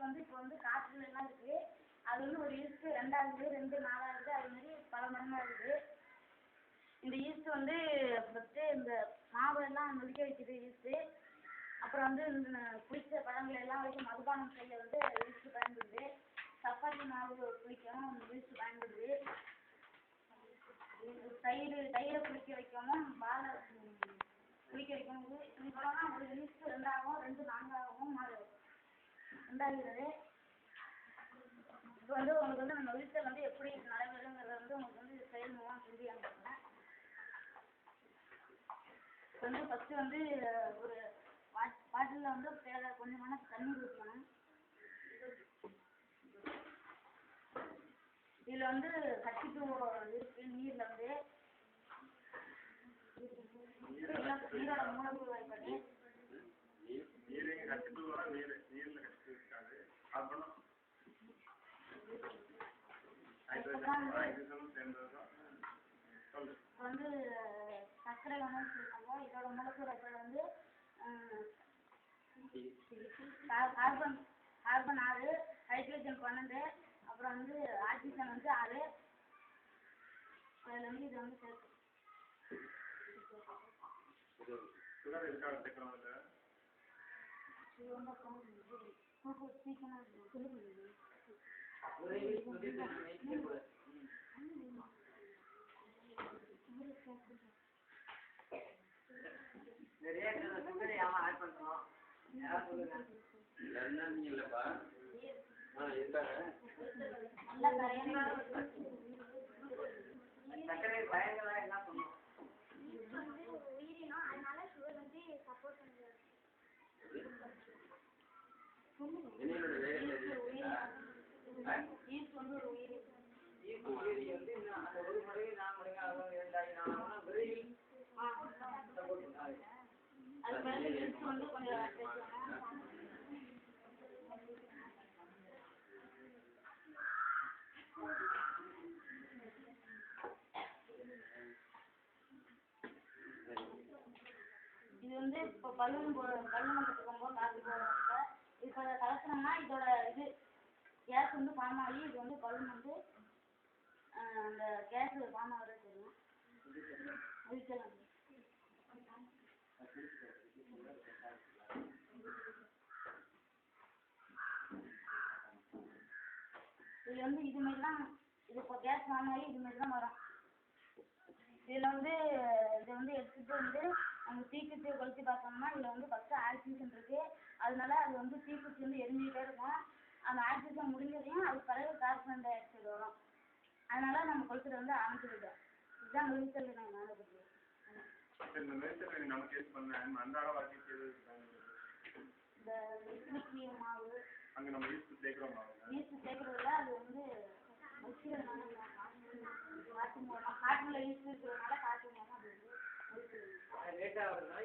வந்து இப்போ வந்து காற்றுல எல்லாம் இருக்குது. அது வந்து ஒரு ஈஸ்ட் 2 2 4 அது மாதிரி பல மடங்காக இருக்குது. இந்த ஈஸ்ட் வந்து ஃபஸ்ட்டு இந்த மாவு எல்லாம் நொதிக்க வைக்குது ஈஸ்ட்டு. அப்புறம் வந்து இந்த புளிச்ச பழங்கள் எல்லாம் வரைக்கும் மதுபானம் செய்ய வந்து ஈஸ்ட் பயன்படுது. சப்பாத்தி மாவு புளிக்கவும் ஈஸ்ட் பயன்படுது. தயிரை புளிக்க வைக்கவும் பாலை புளிக்க வைக்கவும் இது சொல்லலாம். ஒரு ஈஸ்ட் 2 ஆகவும் 2 4 உண்டாகிறது. இப்போ வந்து உங்களுக்கு வந்து நம்ம வீட்டில் வந்து எப்படி நடைபெறுங்கிறத வந்து உங்களுக்கு வந்து செயல் மூலம் செஞ்சு அனுப்புகிறேன். இப்போ வந்து ஃபஸ்ட்டு வந்து ஒரு பாட்டிலில் வந்து கொஞ்சமான தண்ணீர் ஊற்றணும். இதில் வந்து கட்டிப்பு இருக்கு நீரில் வந்து நீரோட மூலப்பொருள் படி வந்து சர்க்கரை வந்து சொல்லுவாங்க. இதோட மூலப்பொருள் வந்து கார்பன் 6, ஹைட்ரஜன் 12, அப்புறம் வந்து ஆக்சிஜன் வந்து 6. அதில் வந்து இது வந்து சேர்த்து சர்க்கரை பயங்கரம் என்ன பண்ணும்? உயிரினம், அதனால சுகர் வந்து சப்போர்ட் பண்ணுறது. ஈஸ்ட் வந்து ஒரு உயிரி. ஈஸ்ட் உயிரி வந்து அந்த 1 மடங்கு 4 மடங்கு ஆகும் 2 ஆகி 4 ஆகும்னா விரைவில் சப்போர்ட் பண்ணாது. அது பிறகு ஈஸ்ட் வந்து கொஞ்சம் இது வந்து இப்போ பலூன் கட்டுக்கும்போது காற்று போடுறாங்க. இப்போ அதை கலக்கணும்னா இதோட இது கேஸ் வந்து ஃபார்ம் ஆகி இது வந்து பலூன் வந்து அந்த கேஸ் ஃபார்ம் ஆகிறது தெரியும். அதுக்கெல்லாம் இது வந்து இதுமாரி தான் இது இப்போ கேஸ் ஃபார்ம் ஆகி இதுமாரி தான் வரும். இதில் வந்து இதை வந்து எடுத்துகிட்டு வந்து நம்ம தீக்குச்சி கொளுத்தி பார்த்தோம்னா இதில் வந்து ஃபஸ்ட்டு ஆக்சிஜன் இருக்குது. அதனால அது வந்து தீக்குச்சி வந்து எரிஞ்சிக்கிட்டே இருக்கும். அந்த ஆக்சிஜன் முடிஞ்சதையும் அது பிறகு கார்பன் டை ஆக்சைடு வரும். அதனால நம்ம கொளுத்துறது வந்து அணைச்சிக்கிட்டோம். இதுதான் நொதித்தல் வினை நடக்குது. இந்த இட்லிக்கு மாவு ஈஸ்ட் சேர்க்கறதுல அது வந்து காற்று மூலமாக காற்றுல ஈஸ்ட் இருக்கிறதுனால காற்று மூலமாக அது வந்து லேட்டாக வருதுனால